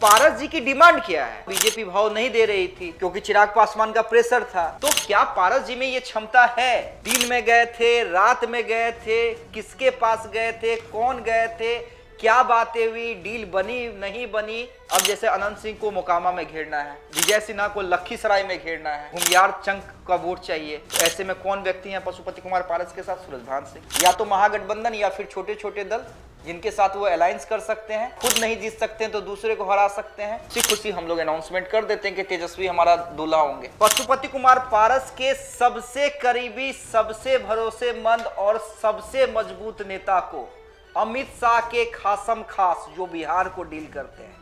पारस जी की डिमांड क्या है? बीजेपी भाव नहीं दे रही थी क्योंकि चिराग पासवान का प्रेशर था। तो क्या पारस जी में ये क्षमता है? दिन में गए थे, रात में गए थे, किसके पास गए थे, कौन गए थे, क्या बातें हुई, डील बनी नहीं बनी? अब जैसे अनंत सिंह को मोकामा में घेरना है, विजय सिन्हा को लखीसराय में घेरना है, घुमियार चंक का वोट चाहिए, ऐसे में कौन व्यक्ति हैं पशुपति कुमार पारस के साथ? सूरजभान सिंह। या तो महागठबंधन या फिर छोटे छोटे दल जिनके साथ वो अलायंस कर सकते हैं। खुद नहीं जीत सकते हैं तो दूसरे को हरा सकते हैं। खुशी खुशी हम लोग अनाउंसमेंट कर देते हैं कि तेजस्वी हमारा दूल्हा होंगे। पशुपति कुमार पारस के सबसे करीबी, सबसे भरोसेमंद और सबसे मजबूत नेता को अमित शाह के खासम खास, जो बिहार को डील करते हैं,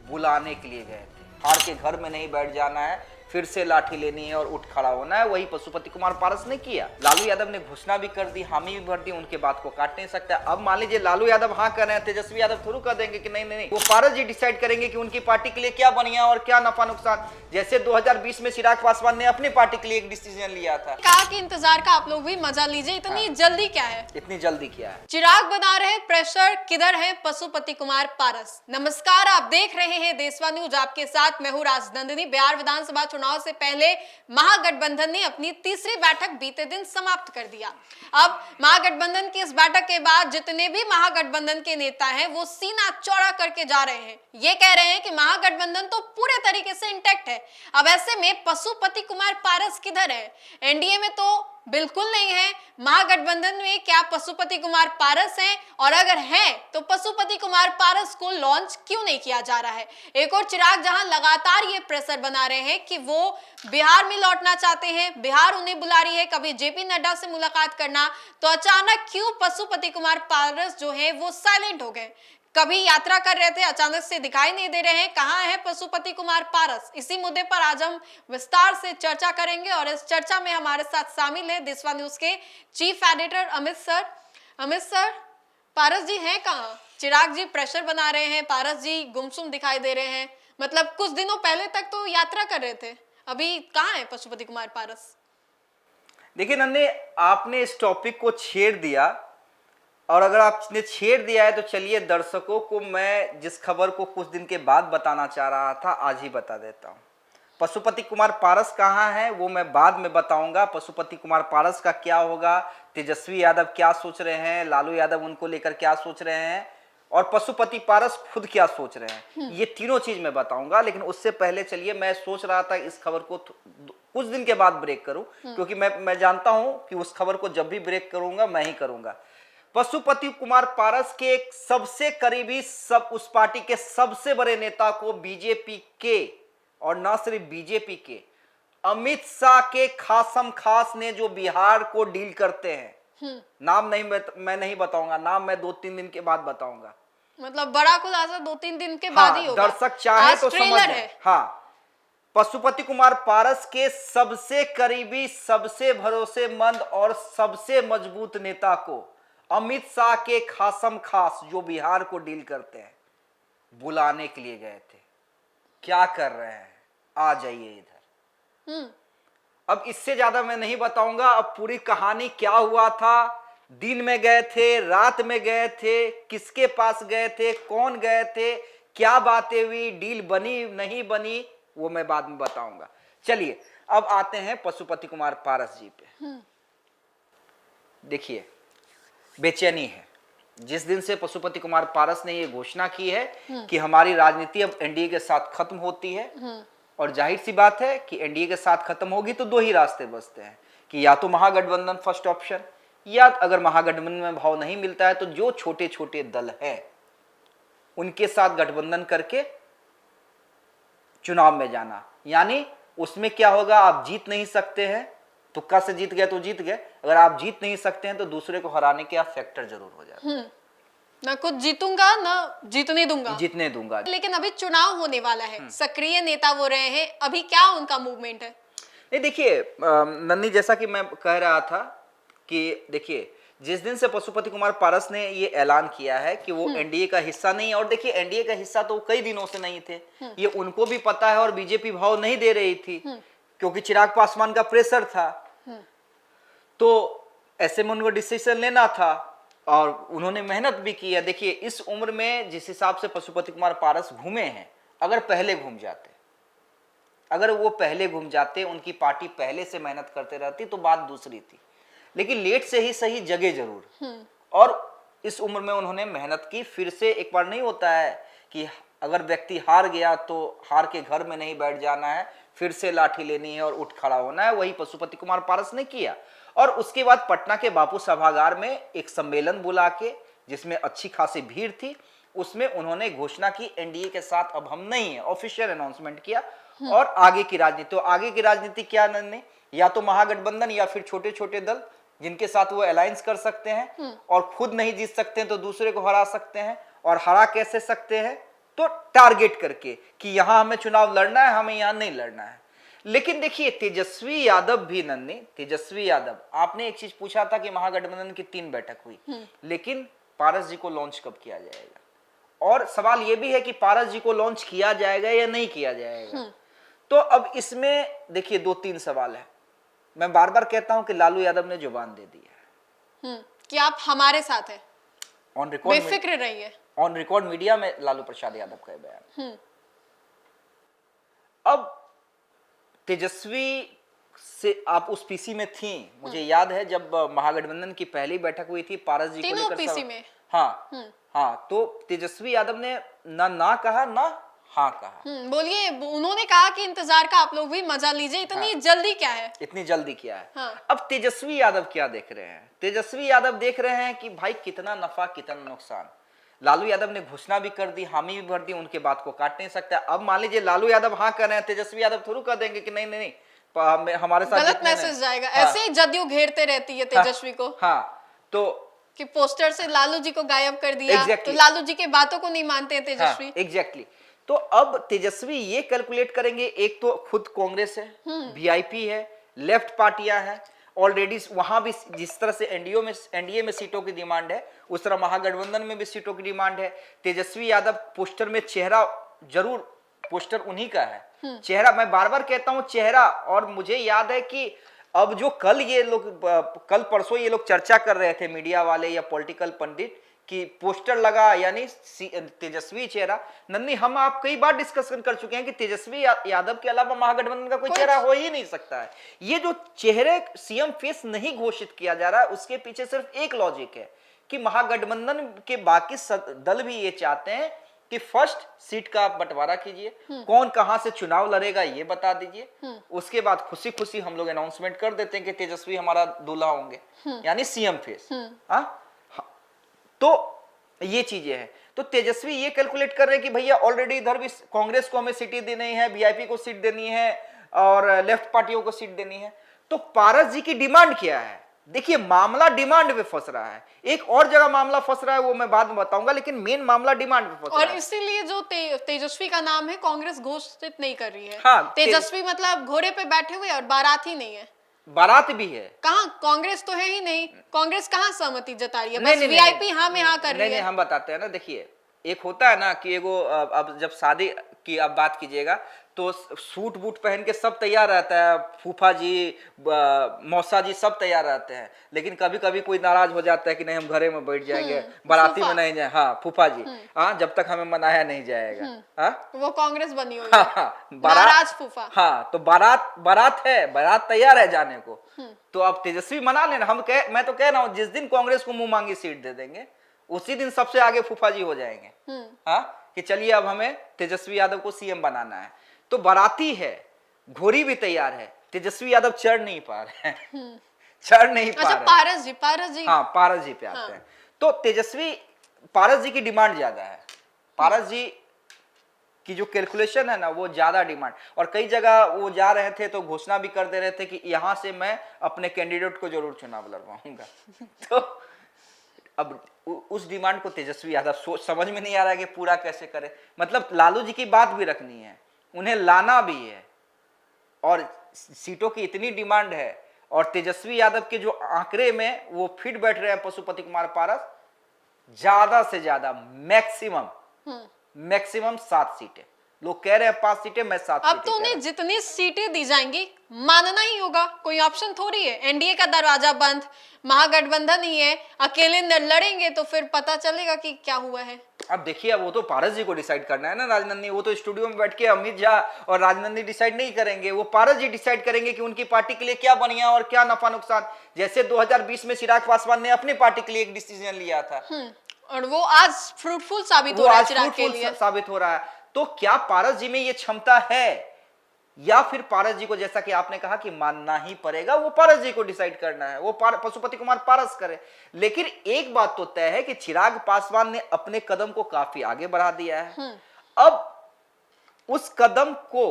बुलाने के लिए गए थे। हार के घर में नहीं बैठ जाना है, फिर से लाठी लेनी है और उठ खड़ा होना है। वही पशुपति कुमार पारस ने किया। लालू यादव ने घोषणा भी कर दी, हामी भी भर दी, उनके बात को काट नहीं सकता। अब मान लीजिए लालू यादव हाँ कर रहे हैं, तेजस्वी यादव थोड़ा कर देंगे कि नहीं नहीं, वो पारस जी डिसाइड करेंगे कि उनकी पार्टी के लिए क्या बढ़िया और क्या नफा नुकसान। जैसे 2020 में चिराग पासवान ने अपनी पार्टी के लिए एक डिसीजन लिया था। कहा कि इंतजार का आप लोग भी मजा लीजिए, इतनी जल्दी क्या है? इतनी जल्दी क्या है? चिराग बना रहे प्रेशर, किधर है पशुपति कुमार पारस? नमस्कार, आप देख रहे हैं देशवा न्यूज, आपके साथ मैं हूं राजनंदिनी। बिहार विधानसभा चुनाव से पहले महागठबंधन ने अपनी तीसरी बैठक बीते दिन समाप्त कर दिया। अब महागठबंधन की इस बैठक के बाद जितने भी महागठबंधन के नेता हैं वो सीना चौड़ा करके जा रहे हैं। ये कह रहे हैं कि महागठबंधन तो पूरे तरीके से इंटैक्ट है। अब ऐसे में पशुपति कुमार पारस किधर है? एनडीए में तो बिल्कुल नहीं है। महागठबंधन में क्या पशुपति कुमार पारस हैं? और अगर हैं तो पशुपति कुमार पारस को लॉन्च क्यों नहीं किया जा रहा है? एक और चिराग जहां लगातार ये प्रेशर बना रहे हैं कि वो बिहार में लौटना चाहते हैं, बिहार उन्हें बुला रही है कभी जेपी नड्डा से मुलाकात करना, तो अचानक क्यों पशुपति कुमार पारस जो है वो साइलेंट हो गए? कभी यात्रा कर रहे थे, अचानक से दिखाई नहीं दे रहे हैं। कहां है पशुपति कुमार पारस? इसी मुद्दे पर आज हम विस्तार से चर्चा करेंगे और इस चर्चा में हमारे साथ शामिल है देशवा न्यूज के chief editor Amit sir. Amit sir, Paras ji हैं कहां? चिराग जी प्रेशर बना रहे हैं, पारस जी गुमसुम दिखाई दे रहे हैं। मतलब कुछ दिनों पहले तक तो यात्रा कर रहे थे, अभी कहां है पशुपति कुमार पारस? देखिए नन्हे, आपने इस टॉपिक को छेड़ दिया, और अगर आपने छेड़ दिया है तो चलिए दर्शकों को मैं जिस खबर को कुछ दिन के बाद बताना चाह रहा था आज ही बता देता हूं। पशुपति कुमार पारस कहां है वो मैं बाद में बताऊंगा। पशुपति कुमार पारस का क्या होगा, तेजस्वी यादव क्या सोच रहे हैं, लालू यादव उनको लेकर क्या सोच रहे हैं, और पशुपति पारस खुद क्या सोच रहे हैं, ये तीनों चीज मैं बताऊंगा। लेकिन उससे पहले चलिए, मैं सोच रहा था इस खबर को कुछ दिन के बाद ब्रेक करूं, क्योंकि मैं जानता हूं कि उस खबर को जब भी ब्रेक करूंगा मैं ही करूंगा। पशुपति कुमार पारस के एक सबसे करीबी, सब उस पार्टी के सबसे बड़े नेता को बीजेपी के, और न सिर्फ बीजेपी के, अमित शाह के खासम खास ने, जो बिहार को डील करते हैं, नाम नहीं मैं नहीं बताऊंगा, नाम मैं 2-3 दिन के बाद बताऊंगा। मतलब बड़ा खुलासा 2-3 दिन के बाद ही होगा। दर्शक चाहे तो समझ है। हाँ, पशुपति कुमार पारस के सबसे करीबी, सबसे भरोसेमंद और सबसे मजबूत नेता को अमित शाह के खासम खास, जो बिहार को डील करते हैं, बुलाने के लिए गए थे। क्या कर रहे हैं, आ जाइए इधर। अब इससे ज्यादा मैं नहीं बताऊंगा। अब पूरी कहानी क्या हुआ था, दिन में गए थे, रात में गए थे, किसके पास गए थे, कौन गए थे, क्या बातें हुई, डील बनी नहीं बनी, वो मैं बाद में बताऊंगा। चलिए अब आते हैं पशुपति कुमार पारस जी पे। देखिए, बेचैनी है जिस दिन से पशुपति कुमार पारस ने ये घोषणा की है कि हमारी राजनीति अब एनडीए के साथ खत्म होती है। और जाहिर सी बात है कि एनडीए के साथ खत्म होगी तो दो ही रास्ते बचते हैं कि या तो महागठबंधन फर्स्ट ऑप्शन, या अगर महागठबंधन में भाव नहीं मिलता है तो जो छोटे छोटे दल हैं उनके साथ गठबंधन करके चुनाव में जाना। यानी उसमें क्या होगा, आप जीत नहीं सकते हैं, तुक्का से जीत गए तो जीत गए, अगर आप जीत नहीं सकते हैं तो दूसरे को हराने के आप फैक्टर जरूर हो जाते हैं। ना कुछ जीतूंगा ना जीतने दूंगा। लेकिन अभी चुनाव होने वाला है, सक्रिय नेता वो रहे हैं, अभी क्या उनका मूवमेंट है? नहीं देखिए नन्नी, जैसा कि मैं कह रहा था कि देखिए, जिस दिन से पशुपति कुमार पारस ने ये ऐलान किया है कि वो एनडीए का हिस्सा नहीं है, और देखिए एनडीए का हिस्सा तो कई दिनों से नहीं थे, ये उनको भी पता है, और बीजेपी भाव नहीं दे रही थी क्योंकि चिराग पासवान का प्रेशर था। तो ऐसे में उनको डिसीजन लेना था और उन्होंने मेहनत भी की है। देखिए इस उम्र में जिस हिसाब से पशुपति कुमार पारस घूमे हैं, अगर पहले घूम जाते, अगर वो पहले घूम जाते, उनकी पार्टी पहले से मेहनत करते रहती तो बात दूसरी थी, लेकिन लेट से ही सही जगह जरूर। और इस उम्र में उन्होंने मेहनत की। फिर से एक बार नहीं होता है कि अगर व्यक्ति हार गया तो हार के घर में नहीं बैठ जाना है, फिर से लाठी लेनी है और उठ खड़ा होना है। वही पशुपति कुमार पारस ने किया। और उसके बाद पटना के बापू सभागार में एक सम्मेलन बुला के, जिसमें अच्छी खासी भीड़ थी, उसमें उन्होंने घोषणा की एनडीए के साथ अब हम नहीं है, ऑफिशियल अनाउंसमेंट किया। और आगे की राजनीति, तो आगे की राजनीति क्या ने, या तो महागठबंधन या फिर छोटे छोटे दल जिनके साथ वो अलायंस कर सकते हैं और खुद नहीं जीत सकते हैं तो दूसरे को हरा सकते हैं। और हरा कैसे सकते हैं, तो टारगेट करके कि यहां हमें चुनाव लड़ना है, हमें यहां नहीं लड़ना है। लेकिन देखिए तेजस्वी यादव भी नन्ही, तेजस्वी यादव, आपने एक चीज पूछा था कि महागठबंधन की 3 बैठक हुई, लेकिन पारस जी को लॉन्च कब किया जाएगा, और सवाल यह भी है कि पारस जी को लॉन्च किया जाएगा या नहीं किया जाएगा। तो अब इसमें देखिए 2-3 सवाल है। मैं बार बार कहता हूं कि लालू यादव ने जुबान दे दी है कि आप हमारे साथ हैं, ऑन रिकॉर्ड, बेफिक्र रहिए। ऑन रिकॉर्ड मीडिया में लालू प्रसाद यादव का बयान। अब तेजस्वी से आप उस पीसी में थी, मुझे याद है जब महागठबंधन की पहली बैठक हुई थी पारस जी को लेकर पीसी में। हाँ हाँ, तो तेजस्वी यादव ने ना कहा ना हाँ कहा। बोलिए, उन्होंने कहा कि इंतजार का आप लोग भी मजा लीजिए, इतनी जल्दी क्या है, इतनी जल्दी क्या है। हाँ। अब तेजस्वी यादव क्या देख रहे हैं, तेजस्वी यादव देख रहे हैं कि भाई कितना नफा कितना नुकसान। लालू यादव ने घोषणा भी कर दी, हामी भी भर दी, उनके बात को काट नहीं सकता। अब मान लीजिए लालू यादव हाँ कर रहे हैं, तेजस्वी यादव थोड़ा कर देंगे कि नहीं नहीं नहीं हमारे साथ गलत मैसेज जाएगा। हाँ। ऐसे ही जदयू घेरते रहती है तेजस्वी को, हाँ, तो कि पोस्टर से लालू जी को गायब कर दिया, तो लालू जी के बातों को नहीं मानते हैं तेजस्वी। एग्जैक्टली। तो अब तेजस्वी ये कैलकुलेट करेंगे, एक तो खुद कांग्रेस है, वीआईपी है, लेफ्ट पार्टियां हैं ऑलरेडी, वहां भी जिस तरह से एनडीए में सीटों की डिमांड है, उस तरह महागठबंधन में भी सीटों की डिमांड है। तेजस्वी यादव पोस्टर में चेहरा जरूर, पोस्टर उन्हीं का है, चेहरा, मैं बार बार कहता हूं चेहरा। और मुझे याद है कि अब जो कल ये लोग, कल परसों ये लोग चर्चा कर रहे थे मीडिया वाले या पॉलिटिकल पंडित कि पोस्टर लगा यानी तेजस्वी चेहरा। नन्ही, हम आप कई बार डिस्कशन कर चुके हैं कि तेजस्वी यादव के अलावा महागठबंधन का कोई चेहरा हो ही नहीं सकता है। ये जो चेहरे सीएम फेस नहीं घोषित किया जा रहा है, उसके पीछे सिर्फ एक लॉजिक है कि महागठबंधन के बाकी दल भी ये चाहते हैं कि फर्स्ट सीट का आप बंटवारा कीजिए, कौन कहां से चुनाव लड़ेगा ये बता दीजिए, उसके बाद खुशी खुशी हम लोग अनाउंसमेंट कर देते हैं कि तेजस्वी हमारा दूल्हा होंगे, यानी सीएम फेस। तो ये चीजें हैं। तो तेजस्वी ये कैलकुलेट कर रहे हैं कि भैया ऑलरेडी इधर भी कांग्रेस को हमें सीटें देनी है, वीआईपी को सीट देनी है और लेफ्ट पार्टियों को सीट देनी है। तो पारस जी की डिमांड क्या है, देखिए मामला डिमांड पे फंस रहा है। एक और जगह मामला फंस रहा है, वो मैं बाद में बताऊंगा, लेकिन मेन मामला डिमांड पे फंस रहा है। और इसीलिए जो तेजस्वी का नाम है कांग्रेस घोषित नहीं कर रही है। हाँ, तेजस्वी मतलब घोड़े पे बैठे हुए और बारात ही नहीं है, बारात भी है। कहाँ कांग्रेस तो है ही नहीं, कांग्रेस कहाँ सहमति जता रही है, बस वीआईपी हाँ में हाँ कर रही है। नहीं, हम बताते हैं ना, देखिए एक होता है ना कि एगो, अब जब शादी की आप बात कीजिएगा तो सूट बूट पहन के सब तैयार रहता है, फूफा जी मौसा जी सब तैयार रहते हैं, लेकिन कभी कभी कोई नाराज हो जाता है कि नहीं हम घरे में बैठ जाएंगे, बाराती में नहीं जाए। हाँ, फूफा जी, हाँ, जब तक हमें मनाया नहीं जाएगा। हाँ, वो कांग्रेस बनी हुई है। हाँ, नाराज फूफा। हाँ, तो बारात है, बारात तैयार है जाने को, तो अब तेजस्वी मना लेना। मैं तो कह रहा हूँ जिस दिन कांग्रेस को मुंह मांगी सीट दे देंगे, उसी दिन सबसे आगे फूफा जी हो जाएंगे। हाँ, कि चलिए अब हमें तेजस्वी यादव को सीएम बनाना है। तो बाराती है, घोड़ी भी तैयार है, तेजस्वी यादव चढ़ नहीं पा रहे हैं, चढ़ नहीं पा रहे। पारस जी, हाँ, पारस जी पे आते हैं। तो तेजस्वी, पारस जी की डिमांड ज्यादा है, पारस जी की जो कैलकुलेशन है ना वो ज्यादा डिमांड। और कई जगह वो जा रहे थे तो घोषणा भी कर दे रहे थे कि यहां से मैं अपने कैंडिडेट को जरूर चुनाव लड़वाऊंगा। तो अब उस डिमांड को तेजस्वी यादव समझ में नहीं आ रहा है कि पूरा कैसे करे। मतलब लालू जी की बात भी रखनी है, उन्हें लाना भी है, और सीटों की इतनी डिमांड है, और तेजस्वी यादव के जो आंकड़े में वो फिट बैठ रहे हैं पशुपति कुमार पारस, ज्यादा से ज्यादा मैक्सिमम 7 सीटें। लोग कह रहे हैं 5 सीटें, मैं 7 सीटें। अब तो उन्हें जितनी सीटें दी जाएंगी मानना ही होगा, कोई ऑप्शन थोड़ी है। एनडीए का दरवाजा बंद, महागठबंधन ही है, अकेले लड़ेंगे तो फिर पता चलेगा कि क्या हुआ है। अब देखिए, अब वो तो पारस जी को डिसाइड करना है ना राजनंदनी। वो तो स्टूडियो में बैठ के अमित झा और राजनंदनी डिसाइड नहीं करेंगे, वो पारस जी डिसाइड करेंगे कि उनकी पार्टी के लिए क्या बढ़िया और क्या नफा नुकसान। जैसे 2020 में चिराग पासवान ने अपनी पार्टी के लिए एक डिसीजन लिया था, और वो आज फ्रूटफुल साबित हो रहा है चिराग के लिए। साबित हो रहा है। तो क्या पारस जी में ये क्षमता है, या फिर पारस जी को, जैसा कि आपने कहा कि मानना ही पड़ेगा, वो पारस जी को डिसाइड करना है, वो पशुपति कुमार पारस करे। लेकिन एक बात तो तय है कि चिराग पासवान ने अपने कदम को काफी आगे बढ़ा दिया है। अब उस कदम को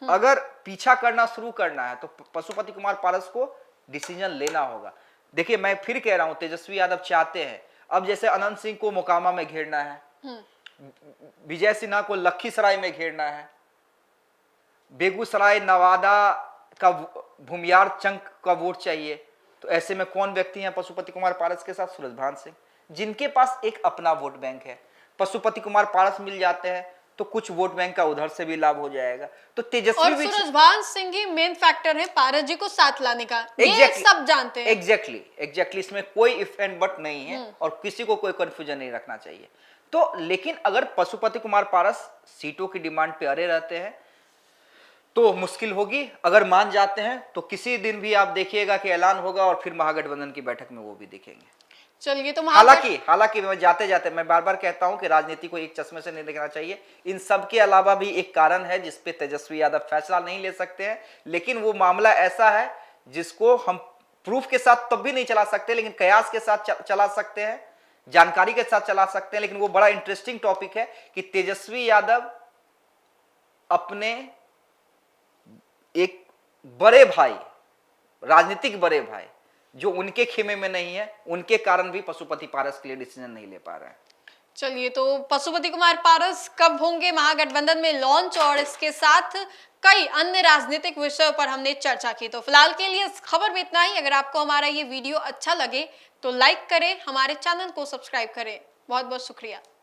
अगर पीछा करना शुरू करना है तो पशुपति कुमार पारस को डिसीजन लेना होगा। देखिए, मैं फिर कह रहा हूं, तेजस्वी यादव चाहते हैं अब जैसे अनंत सिंह को मोकामा में घेरना है, विजय सिन्हा को लखीसराय में घेरना है, बेगूसराय नवादा का भूमियार चंक का वोट चाहिए। तो ऐसे में कौन व्यक्ति हैं पशुपति कुमार पारस के साथ? सूरजभान सिंह, जिनके पास एक अपना वोट बैंक है। पशुपति कुमार पारस मिल जाते हैं तो कुछ वोट बैंक का उधर से भी लाभ हो जाएगा। तो तेजस्वी और सूरजभान सिंह ही मेन फैक्टर है पारस जी को साथ लाने का, ये सब जानते हैं। एग्जैक्टली इसमें कोई इफ एंड बट नहीं है और किसी को कोई कंफ्यूजन नहीं रखना चाहिए। तो लेकिन अगर पशुपति कुमार पारस सीटों की डिमांड पे अड़े रहते हैं तो मुश्किल होगी। अगर मान जाते हैं तो किसी दिन भी आप देखिएगा कि ऐलान होगा और फिर महागठबंधन की बैठक में वो भी दिखेंगे। चलिए, तो हालांकि मैं जाते जाते मैं बार बार कहता हूं कि राजनीति को एक चश्मे से नहीं देखना चाहिए। इन सब के अलावा भी एक कारण है जिसपे तेजस्वी यादव फैसला नहीं ले सकते हैं, लेकिन वो मामला ऐसा है जिसको हम प्रूफ के साथ तब भी नहीं चला सकते, लेकिन कयास के साथ चला सकते हैं, जानकारी के साथ चला सकते हैं। लेकिन वो बड़ा इंटरेस्टिंग टॉपिक है कि तेजस्वी यादव अपने एक बड़े भाई, राजनीतिक बड़े भाई जो उनके खेमे में नहीं है, उनके कारण भी पशुपति पारस के लिए डिसीजन नहीं ले पा रहे हैं। चलिए, तो पशुपति कुमार पारस कब होंगे महागठबंधन में लॉन्च, और इसके साथ कई अन्य राजनीतिक विषयों पर हमने चर्चा की। तो फिलहाल के लिए इस खबर में इतना ही। अगर आपको हमारा ये वीडियो अच्छा लगे तो लाइक करें, हमारे चैनल को सब्सक्राइब करें। बहुत बहुत शुक्रिया।